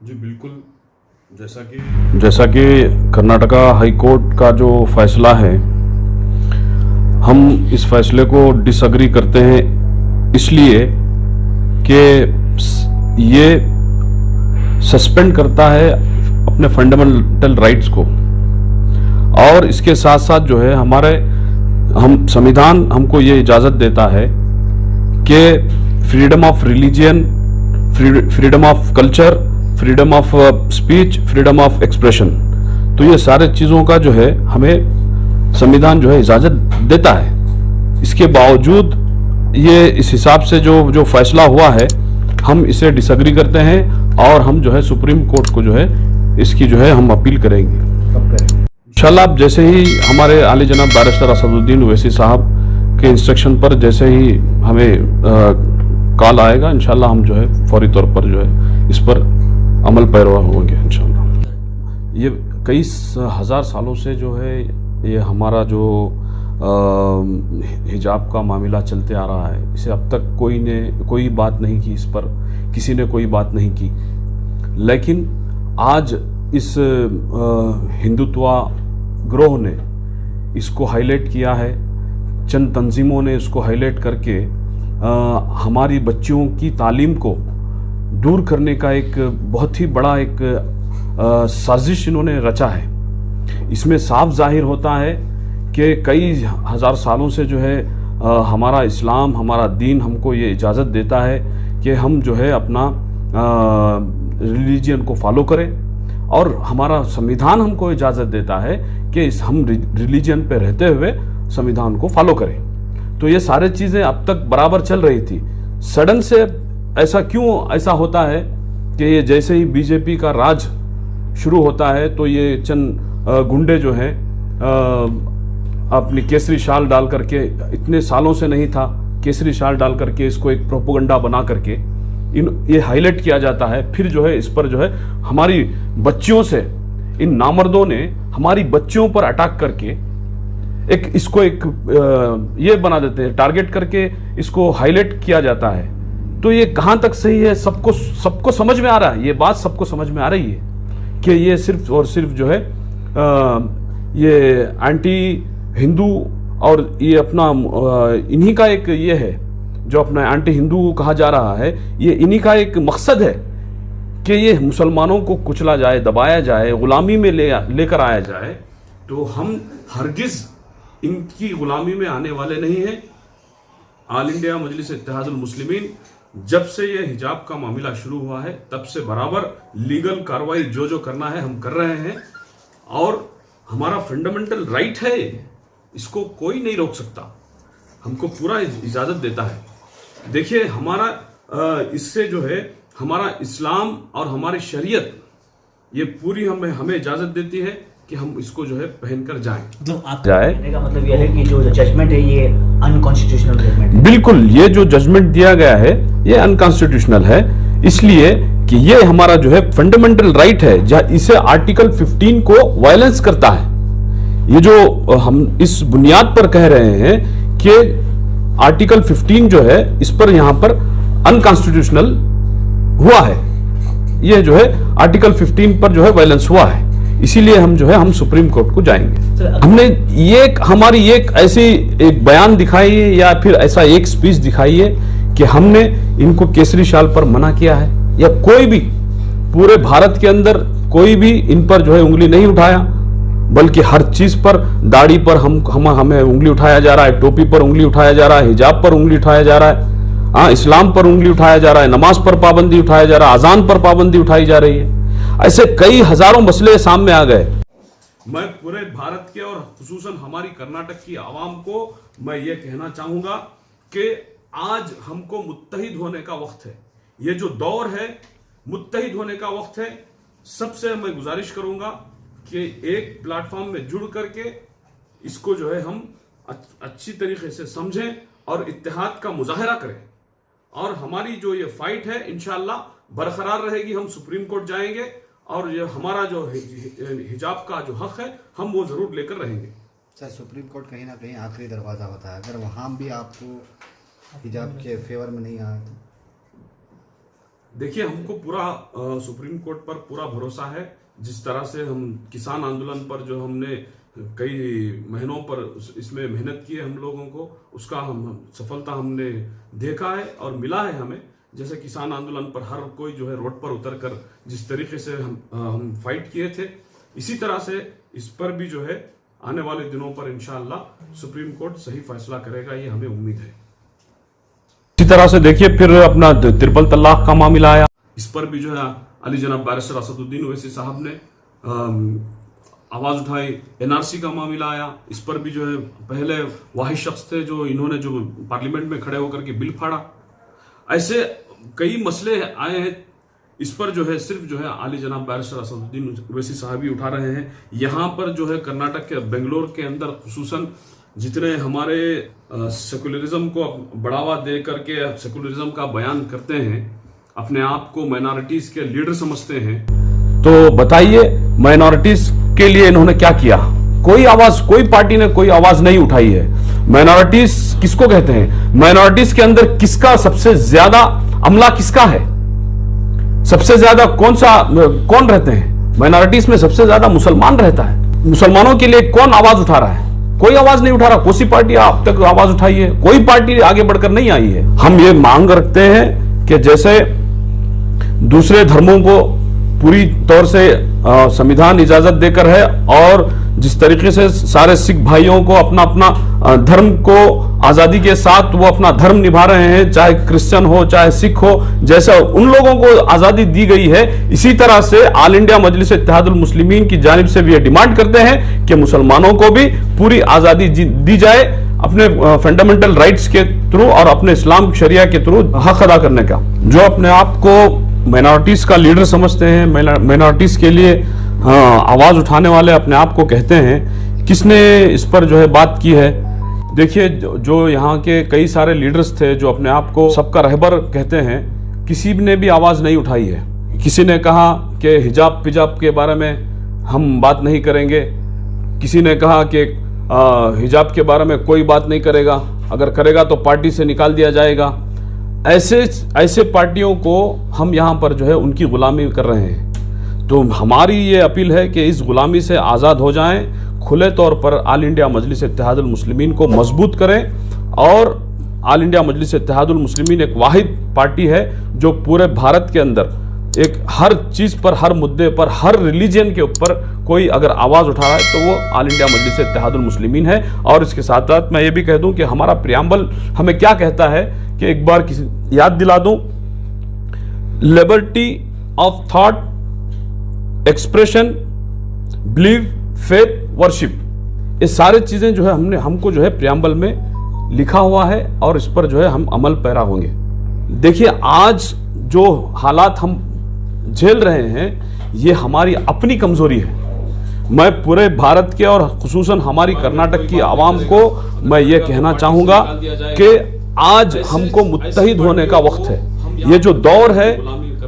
जी बिल्कुल। जैसा कि कर्नाटका हाई कोर्ट का जो फैसला है, हम इस फैसले को डिसएग्री करते हैं इसलिए कि ये सस्पेंड करता है अपने फंडामेंटल राइट्स को, और इसके साथ साथ जो है हम संविधान हमको ये इजाज़त देता है कि freedom of religion, freedom of culture, freedom of speech, freedom of expression, तो ये सारे चीज़ों का जो है हमें संविधान जो है इजाज़त देता है। इसके बावजूद ये इस हिसाब से जो फैसला हुआ है, हम इसे डिसएग्री करते हैं और हम जो है सुप्रीम कोर्ट को जो है इसकी जो है हम अपील करेंगे। कब करेंगे? इंशाल्लाह जैसे ही हमारे आली जनाब बैरिस्टर असदुद्दीन ओवैसी साहब के इंस्ट्रक्शन पर जैसे ही हमें कॉल आएगा, इंशाल्लाह हम जो है फौरी तौर पर जो है इस पर अमल पैरवा होंगे इंशाल्लाह। ये कई हज़ार सालों से जो है ये हमारा जो हिजाब का मामला चलते आ रहा है, इसे अब तक कोई बात नहीं की, इस पर किसी ने कोई बात नहीं की। लेकिन आज इस हिंदुत्वा ग्रोह ने इसको हाईलाइट किया है, चंद तंजीमों ने इसको हाईलाइट करके हमारी बच्चियों की तालीम को दूर करने का एक बहुत ही बड़ा एक साजिश इन्होंने रचा है। इसमें साफ जाहिर होता है कि कई हज़ार सालों से जो है हमारा इस्लाम, हमारा दीन हमको ये इजाज़त देता है कि हम जो है अपना रिलीजियन को फॉलो करें, और हमारा संविधान हमको इजाज़त देता है कि हम रिलीजियन पे रहते हुए संविधान को फॉलो करें। तो ये सारी चीज़ें अब तक बराबर चल रही थी। सडन से ऐसा क्यों ऐसा होता है कि ये जैसे ही बीजेपी का राज शुरू होता है तो ये चंद गुंडे जो हैं अपनी केसरी शाल डाल करके, इतने सालों से नहीं था, केसरी शाल डाल करके इसको एक प्रोपोगंडा बना करके ये हाईलाइट किया जाता है। फिर जो है इस पर जो है हमारी बच्चियों से इन नामर्दों ने हमारी बच्चियों पर अटैक करके इसको ये बना देते हैं, टारगेट करके इसको हाईलाइट किया जाता है। तो ये कहाँ तक सही है? सबको समझ में आ रहा है, ये बात सबको समझ में आ रही है कि ये सिर्फ और सिर्फ जो है ये एंटी हिंदू, और ये अपना इन्हीं का एक ये है जो अपना एंटी हिंदू कहा जा रहा है, ये इन्हीं का एक मकसद है कि ये मुसलमानों को कुचला जाए, दबाया जाए, गुलामी में लेकर आया जाए। तो हम हरगिज़ इनकी गुलामी में आने वाले नहीं हैं। ऑल इंडिया मजलिस इत्तेहादुल मुस्लिमीन जब से ये हिजाब का मामला शुरू हुआ है तब से बराबर लीगल कार्रवाई जो करना है हम कर रहे हैं, और हमारा फंडामेंटल राइट है, इसको कोई नहीं रोक सकता, हमको पूरा इजाज़त देता है। देखिए हमारा इससे जो है हमारा इस्लाम और हमारी शरीयत ये पूरी हमें इजाज़त देती है कि हम इसको जो है पहनकर जाएं। मतलब आप कहने का मतलब यह है कि जो जजमेंट है ये अनकॉन्स्टिट्यूशनल जजमेंट है? बिल्कुल, ये जो जजमेंट दिया गया है ये अनकॉन्स्टिट्यूशनल है, इसलिए कि ये हमारा जो है फंडामेंटल राइट है, जहाँ इसे आर्टिकल 15 को वायलेंस करता है। ये जो हम इस बुनियाद पर कह रहे हैं कि आर्टिकल 15 जो है इस पर यहाँ पर अनकॉन्स्टिट्यूशनल हुआ है, ये जो है आर्टिकल 15 पर जो है वायलेंस हुआ है, इसीलिए हम जो है हम सुप्रीम कोर्ट को जाएंगे। हमने हमारी एक ऐसी एक बयान दिखाई है या फिर ऐसा एक स्पीच दिखाई है कि हमने इनको केसरी शाल पर मना किया है, या कोई भी पूरे भारत के अंदर कोई भी इन पर जो है उंगली नहीं उठाया, बल्कि हर चीज पर, दाढ़ी पर हमें उंगली उठाया जा रहा है, टोपी पर उंगली उठाया जा रहा है, हिजाब पर उंगली उठाया जा रहा है, इस्लाम पर उंगली उठाया जा रहा है, नमाज पर पाबंदी उठाया जा रहा है, अजान पर पाबंदी उठाई जा रही है। ऐसे कई हजारों मसले सामने आ गए। मैं पूरे भारत के और खुसूसन हमारी कर्नाटक की आवाम को मैं ये कहना चाहूंगा कि आज हमको मुत्तहिद होने का वक्त है। ये जो दौर है मुत्तहिद होने का वक्त है। सबसे मैं गुजारिश करूंगा कि एक प्लेटफॉर्म में जुड़ करके इसको जो है हम अच्छी तरीके से समझें और इत्तेहाद का मुजाहरा करें, और हमारी जो ये फाइट है इंशाअल्लाह बरकरार रहेगी। हम सुप्रीम कोर्ट जाएंगे और ये हमारा जो हिजाब का जो हक है हम वो जरूर लेकर रहेंगे। सर, सुप्रीम कोर्ट कहीं ना कहीं आखिरी दरवाज़ा होता है, अगर वहाँ भी आपको हिजाब के फेवर में नहीं आया तो? देखिए, हमको पूरा सुप्रीम कोर्ट पर पूरा भरोसा है। जिस तरह से हम किसान आंदोलन पर जो हमने कई महीनों पर इसमें मेहनत की है हम लोगों को, उसका हम सफलता हमने देखा है और मिला है हमें। जैसे किसान आंदोलन पर हर कोई जो है रोड पर उतरकर जिस तरीके से हम फाइट किए थे, इसी तरह से इस पर भी जो है आने वाले दिनों पर इंशाअल्लाह सुप्रीम कोर्ट सही फैसला करेगा, ये हमें उम्मीद है। इसी तरह से देखिए, फिर अपना ट्रिपल तलाक का मामला आया, इस पर भी जो है अली जनाब बैरिस्टर असदुद्दीन ओवैसी साहब ने आवाज उठाई। एनआरसी का मामला आया, इस पर भी जो है पहले वाहिद शख्स थे जो इन्होंने जो पार्लियामेंट में खड़े होकर के बिल फाड़ा। ऐसे कई मसले आए हैं, इस पर जो है सिर्फ जो है आली जनाब बैरिस्टर असदुद्दीन ओवैसी साहब ही उठा रहे हैं। यहाँ पर जो है कर्नाटक के बेंगलोर के अंदर खुसूसन जितने हमारे सेकुलरिज्म को बढ़ावा दे करके सेकुलरिज्म का बयान करते हैं, अपने आप को माइनॉरिटीज के लीडर समझते हैं, तो बताइए माइनॉरिटीज के लिए इन्होंने क्या किया? कोई आवाज, कोई पार्टी ने कोई आवाज नहीं उठाई है। माइनॉरिटीज किसको कहते हैं? माइनॉरिटीज के अंदर किसका सबसे ज्यादा अमला किसका है? सबसे ज्यादा कौन रहते हैं? माइनॉरिटीज में सबसे ज्यादा मुसलमान रहता है। मुसलमानों के लिए कौन आवाज उठा रहा है? कोई आवाज नहीं उठा रहा। कौन सी पार्टी अब तक आवाज उठाई है? कोई पार्टी आगे बढ़कर नहीं आई है। हम ये मांग रखते हैं कि जैसे दूसरे धर्मों को पूरी तौर से संविधान इजाजत देकर है, और जिस तरीके से सारे सिख भाइयों को अपना अपना धर्म को आजादी के साथ वो अपना धर्म निभा रहे हैं, चाहे क्रिश्चियन हो चाहे सिख हो, जैसा उन लोगों को आजादी दी गई है, इसी तरह से ऑल इंडिया मजलिस इत्तेहादुल मुस्लिमीन की जानिब से भी ये डिमांड करते हैं कि मुसलमानों को भी पूरी आजादी दी जाए अपने फंडामेंटल राइट्स के थ्रू और अपने इस्लाम शरिया के थ्रू हक अदा करने का। जो अपने आप को माइनॉरिटीज का लीडर समझते हैं, माइनॉरिटीज के लिए आवाज उठाने वाले अपने आप को कहते हैं, किसने इस पर जो है बात की है? देखिए, जो यहाँ के कई सारे लीडर्स थे जो अपने आप को सबका रहबर कहते हैं, किसी ने भी आवाज नहीं उठाई है। किसी ने कहा कि हिजाब पिजाब के बारे में हम बात नहीं करेंगे, किसी ने कहा कि हिजाब के बारे में कोई बात नहीं करेगा, अगर करेगा तो पार्टी से निकाल दिया जाएगा। ऐसे पार्टियों को हम यहाँ पर जो है उनकी गुलामी कर रहे हैं। तो हमारी ये अपील है कि इस गुलामी से आज़ाद हो जाएं, खुले तौर पर ऑल इंडिया मजलिस इत्तेहादुल मुस्लिमीन को मजबूत करें। और ऑल इंडिया मजलिस इत्तेहादुल मुस्लिमीन एक वाहिद पार्टी है जो पूरे भारत के अंदर एक हर चीज़ पर, हर मुद्दे पर, हर रिलीजन के ऊपर कोई अगर आवाज़ उठा रहा है तो वो ऑल इंडिया मजलिस इत्तेहादुल मुस्लिमीन है। और इसके साथ साथ मैं ये भी कह दूं कि हमारा प्रियम्बल हमें क्या कहता है कि एक बार याद दिला दूं, liberty of thought, expression, believe, faith, worship, ये सारे चीज़ें जो है हमको जो है प्रियम्बल में लिखा हुआ है और इस पर जो है हम अमल पैरा होंगे। देखिए, आज जो हालात हम झेल रहे हैं ये हमारी अपनी कमजोरी है। मैं पूरे भारत के और खुसूसन हमारी कर्नाटक की आवाम को मैं ये कहना चाहूँगा कि आज हमको मुत्तहिद होने का वक्त है। ये जो दौर है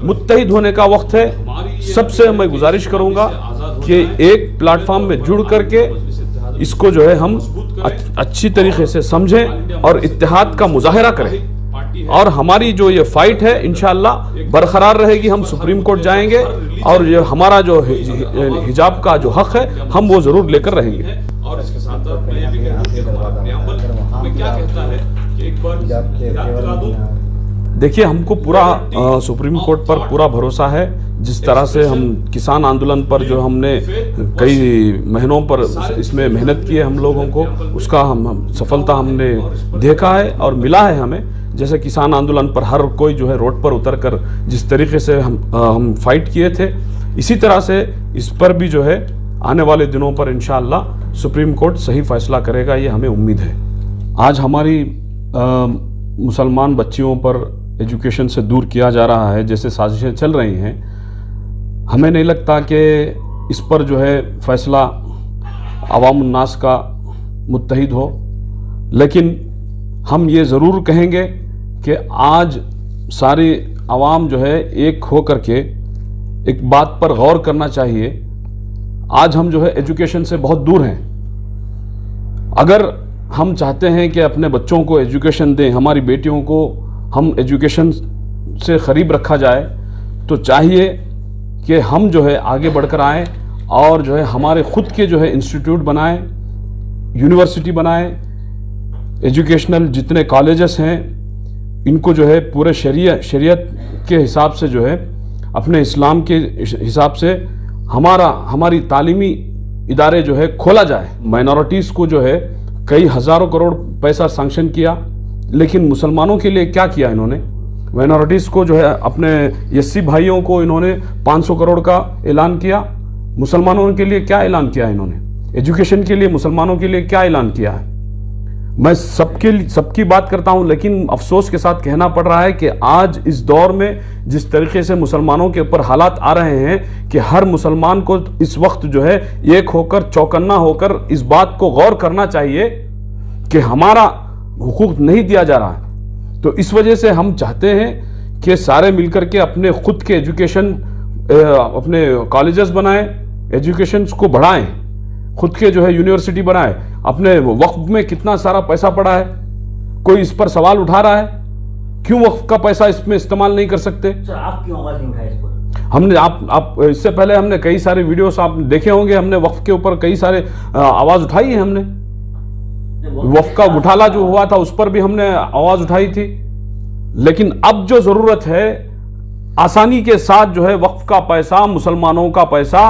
मुत्तहिद होने का वक्त है। सबसे मैं गुजारिश करूँगा कि एक प्लेटफॉर्म में जुड़ करके इसको जो है हम अच्छी तरीके से समझें और इत्तेहाद का मुजाहरा करें। और हमारी जो ये फाइट है इंशाअल्लाह बरकरार रहेगी। हम सुप्रीम कोर्ट जाएंगे और ये हमारा जो हिजाब का जो हक है हम वो जरूर लेकर रहेंगे। और इसके साथ मैं ये भी कहूं कि क्या कहता है कि एक बार याद दिला दूं। देखिए, हमको पूरा सुप्रीम कोर्ट पर पूरा भरोसा है। जिस तरह से हम किसान आंदोलन पर जो हमने कई महीनों पर इसमें मेहनत की है हम लोगों को, उसका हम सफलता हमने देखा है और मिला है हमें। जैसे किसान आंदोलन पर हर कोई जो है रोड पर उतरकर जिस तरीके से हम फाइट किए थे, इसी तरह से इस पर भी जो है आने वाले दिनों पर इंशाअल्लाह सुप्रीम कोर्ट सही फैसला करेगा, ये हमें उम्मीद है। आज हमारी मुसलमान बच्चियों पर एजुकेशन से दूर किया जा रहा है, जैसे साजिशें चल रही हैं, हमें नहीं लगता कि इस पर जो है फैसला अवाम उन्नास का मुत्तहिद हो। लेकिन हम ये ज़रूर कहेंगे कि आज सारी आवाम जो है एक हो करके एक बात पर गौर करना चाहिए। आज हम जो है एजुकेशन से बहुत दूर हैं। अगर हम चाहते हैं कि अपने बच्चों को एजुकेशन दें, हमारी बेटियों को हम एजुकेशन से करीब रखा जाए, तो चाहिए कि हम जो है आगे बढ़कर आएँ और जो है हमारे खुद के जो है इंस्टीट्यूट बनाएं, यूनिवर्सिटी बनाएं, एजुकेशनल जितने कॉलेजेस हैं इनको जो है पूरे शरीयत के हिसाब से जो है अपने इस्लाम के हिसाब से हमारी तालीमी इदारे जो है खोला जाए। माइनॉरिटीज़ को जो है कई हज़ारों करोड़ पैसा सैंक्शन किया, लेकिन मुसलमानों के लिए क्या किया इन्होंने? माइनॉरिटीज़ को जो है अपने एससी भाइयों को इन्होंने 500 करोड़ का ऐलान किया, मुसलमानों के लिए क्या ऐलान किया इन्होंने? एजुकेशन के लिए मुसलमानों के लिए क्या ऐलान किया है? मैं सबकी बात करता हूं, लेकिन अफसोस के साथ कहना पड़ रहा है कि आज इस दौर में जिस तरीके से मुसलमानों के ऊपर हालात आ रहे हैं कि हर मुसलमान को इस वक्त जो है एक होकर चौकन्ना होकर इस बात को गौर करना चाहिए कि हमारा हुकूक नहीं दिया जा रहा है। तो इस वजह से हम चाहते हैं कि सारे मिलकर के अपने खुद के एजुकेशन, अपने कॉलेजेस बनाएं, एजुकेशन को बढ़ाएं, खुद के जो है यूनिवर्सिटी बनाएं। अपने वक्फ में कितना सारा पैसा पड़ा है, कोई इस पर सवाल उठा रहा है? क्यों वक्फ का पैसा इसमें इस्तेमाल नहीं कर सकते? सर आप क्यों आवाज नहीं उठाए इस पर? हमने आप इससे पहले हमने कई सारे वीडियोस आप देखे होंगे, हमने वक्फ के ऊपर कई सारे आवाज उठाई है। हमने वक्फ का घोटाला जो हुआ था उस पर भी हमने आवाज उठाई थी। लेकिन अब जो जरूरत है, आसानी के साथ जो है वक्फ का पैसा, मुसलमानों का पैसा,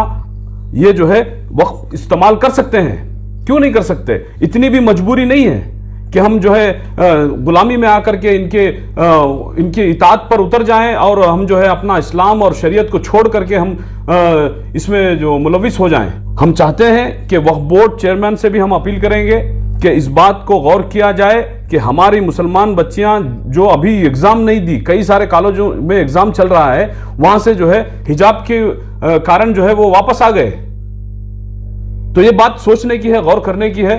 ये जो है वक्फ इस्तेमाल कर सकते हैं। क्यों नहीं कर सकते? इतनी भी मजबूरी नहीं है कि हम जो है गुलामी में आकर के इनके इताअत पर उतर जाएं और हम जो है अपना इस्लाम और शरीयत को छोड़ करके हम इसमें जो मुलविस हो जाएं। हम चाहते हैं कि वक्फ बोर्ड चेयरमैन से भी हम अपील करेंगे कि इस बात को गौर किया जाए कि हमारी मुसलमान बच्चियां जो अभी एग्जाम नहीं दी, कई सारे कॉलेजों में एग्जाम चल रहा है, वहां से जो है हिजाब के कारण जो है वो वापस आ गए। तो ये बात सोचने की है, गौर करने की है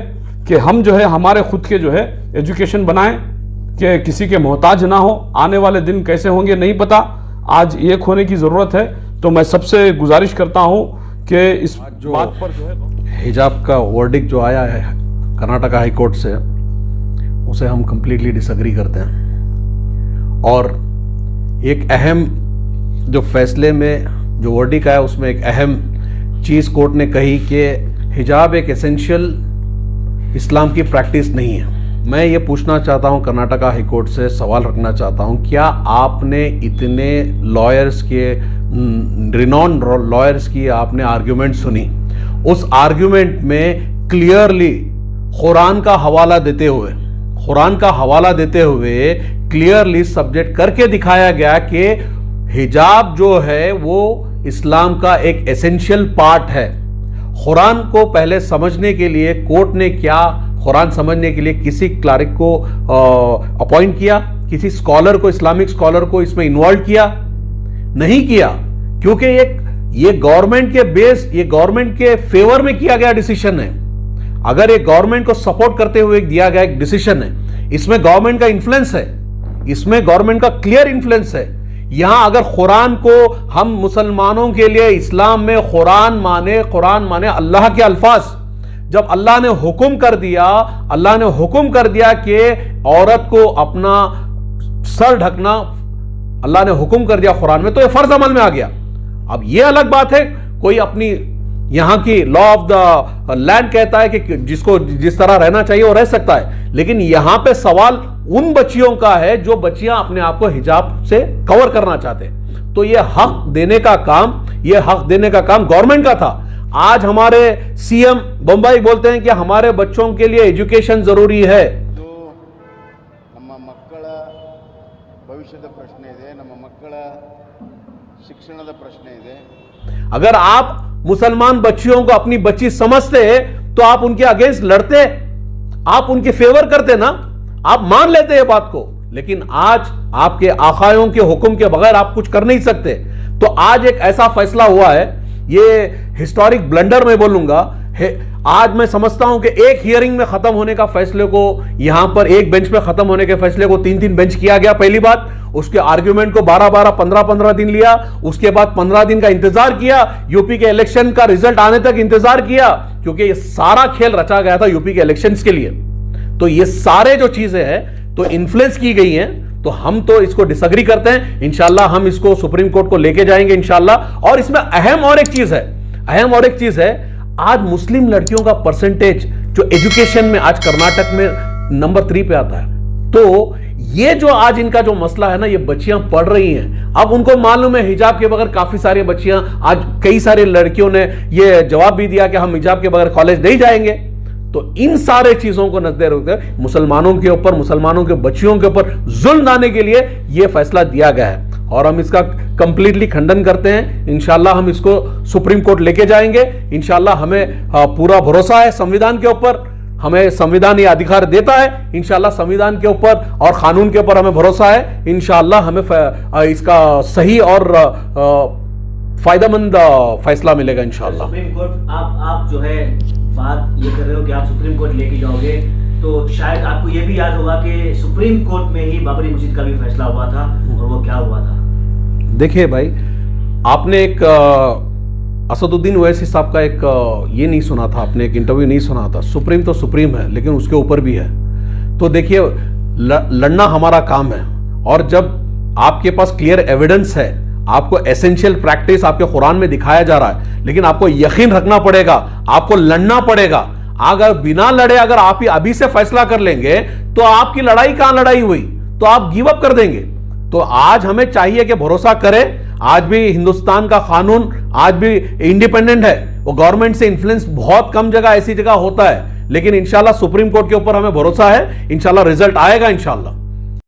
कि हम जो है हमारे खुद के जो है एजुकेशन बनाएं कि किसी के मोहताज ना हो। आने वाले दिन कैसे होंगे नहीं पता, आज एक होने की जरूरत है। तो मैं सबसे गुजारिश करता हूं कि इस बात पर जो है हिजाब का वर्डिक्ट जो आया है कर्नाटक हाई कोर्ट से, उसे हम कंप्लीटली डिसएग्री करते हैं। और एक अहम जो फैसले में जो वर्डिक्ट आया उसमें एक अहम चीज़ कोर्ट ने कही कि हिजाब एक एसेंशियल इस्लाम की प्रैक्टिस नहीं है। मैं ये पूछना चाहता हूँ कर्नाटक हाई कोर्ट से, सवाल रखना चाहता हूँ, क्या आपने इतने लॉयर्स के, रिनॉन लॉयर्स की आपने आर्ग्यूमेंट सुनी? उस आर्ग्यूमेंट में क्लियरली कुरान का हवाला देते हुए क्लियरली सब्जेक्ट करके दिखाया गया कि हिजाब जो है वो इस्लाम का एक एसेंशियल पार्ट है। कुरान को पहले समझने के लिए कोर्ट ने क्या, कुरान समझने के लिए किसी क्लारिक को अपॉइंट किया, किसी स्कॉलर को, इस्लामिक स्कॉलर को इसमें इन्वॉल्व किया? नहीं किया, क्योंकि ये गवर्नमेंट के बेस, ये गवर्नमेंट के फेवर में किया गया डिसीजन है। अगर ये गवर्नमेंट को सपोर्ट करते हुए दिया गया एक डिसीजन है, इसमें गवर्नमेंट का इन्फ्लुएंस है, इसमें गवर्नमेंट का क्लियर इन्फ्लुएंस है। यहां अगर कुरान को हम मुसलमानों के लिए, इस्लाम में कुरान माने अल्लाह के अल्फाज। जब अल्लाह ने हुक्म कर दिया कि औरत को अपना सर ढकना, अल्लाह ने हुक्म कर दिया कुरान में, तो यह फर्ज अमल में आ गया। अब यह अलग बात है, कोई अपनी यहां की लॉ ऑफ द लैंड कहता है कि जिसको जिस तरह रहना चाहिए वो रह सकता है, लेकिन यहां पे सवाल उन बच्चियों का है जो बच्चियां अपने आप को हिजाब से कवर करना चाहते हैं। तो यह हक देने का काम गवर्नमेंट का था। आज हमारे सीएम बंबई बोलते हैं कि हमारे बच्चों के लिए एजुकेशन जरूरी है। ನಮ್ಮ ಮಕ್ಕಳ ಭವಿಷ್ಯದ ಪ್ರಶ್ನೆ ಇದೆ, ನಮ್ಮ ಮಕ್ಕಳ ಶಿಕ್ಷಣದ ಪ್ರಶ್ನೆ ಇದೆ। अगर आप मुसलमान बच्चियों को अपनी बच्ची समझते तो आप उनके अगेंस्ट लड़ते, आप उनके फेवर करते ना, आप मान लेते हैं बात को। लेकिन आज आपके आकायों के हुक्म के बगैर आप कुछ कर नहीं सकते। तो आज एक ऐसा फैसला हुआ है, ये हिस्टोरिक ब्लंडर मैं बोलूंगा। आज मैं समझता हूं कि एक हियरिंग में खत्म होने का फैसले को, यहां पर एक बेंच पे खत्म होने के फैसले को 3-3 बेंच किया गया। पहली बात, उसके आर्ग्यूमेंट को 12-12, 15-15 दिन लिया। उसके बाद 15 दिन का इंतजार किया, यूपी के इलेक्शन का रिजल्ट आने तक इंतजार किया, क्योंकि ये सारा खेल रचा गया था यूपी के इलेक्शंस के लिए। तो ये सारे जो चीजें हैं तो इन्फ्लुएंस की गई हैं। तो हम तो इसको डिसएग्री करते हैं। इंशाल्लाह हम इसको सुप्रीम कोर्ट को लेके जाएंगे इंशाल्लाह। और इसमें अहम और एक चीज है, आज मुस्लिम लड़कियों का परसेंटेज जो एजुकेशन में आज कर्नाटक में नंबर 3 पे आता है। तो ये जो आज इनका जो मसला है ना, ये बच्चियां पढ़ रही हैं, अब उनको मालूम है हिजाब के बगैर काफी सारी बच्चियां, आज कई सारी लड़कियों ने ये जवाब भी दिया कि हम हिजाब के बगैर कॉलेज नहीं जाएंगे। तो इन सारे चीजों को नजर रखते मुसलमानों के ऊपर, मुसलमानों के बच्चियों के ऊपर जुल्म लाने के लिए यह फैसला दिया गया है और हम इसका कंप्लीटली खंडन करते हैं। इंशाल्लाह हम इसको सुप्रीम कोर्ट लेके जाएंगे। इंशाल्लाह हमें पूरा भरोसा है संविधान के ऊपर, हमें संविधान ये अधिकार देता है। इंशाल्लाह संविधान के ऊपर और कानून के ऊपर हमें भरोसा है। इंशाल्लाह हमें इसका सही और फायदेमंद फैसला मिलेगा इंशाल्लाह। सुप्रीम कोर्ट आप जो है बात ये कर रहे हो कि आप सुप्रीम कोर्ट लेके जाओगे, तो शायद आपको ये भी याद होगा कि सुप्रीम कोर्ट में ही बाबरी मस्जिद का भी फैसला हुआ था, और वो क्या हुआ था? देखिए भाई, आपने एक असदुद्दीन ओवैसी साहब का एक ये नहीं सुना था, आपने एक इंटरव्यू नहीं सुना था। सुप्रीम तो सुप्रीम है, लेकिन उसके ऊपर भी है। तो देखिए, लड़ना हमारा काम है, और जब आपके पास क्लियर एविडेंस है, आपको एसेंशियल प्रैक्टिस आपके कुरान में दिखाया जा रहा है, लेकिन आपको यकीन रखना पड़ेगा, आपको लड़ना पड़ेगा। अगर बिना लड़े अगर आप ही अभी से फैसला कर लेंगे तो आपकी लड़ाई कहां लड़ाई हुई, तो आप गिव अप कर देंगे। तो आज हमें चाहिए कि भरोसा करें। आज भी हिंदुस्तान का कानून आज भी इंडिपेंडेंट है, वो गवर्नमेंट से इन्फ्लुएंस बहुत कम जगह ऐसी जगह होता है, लेकिन इंशाल्लाह सुप्रीम कोर्ट के ऊपर हमें भरोसा है। इंशाल्लाह रिजल्ट आएगा इंशाल्लाह।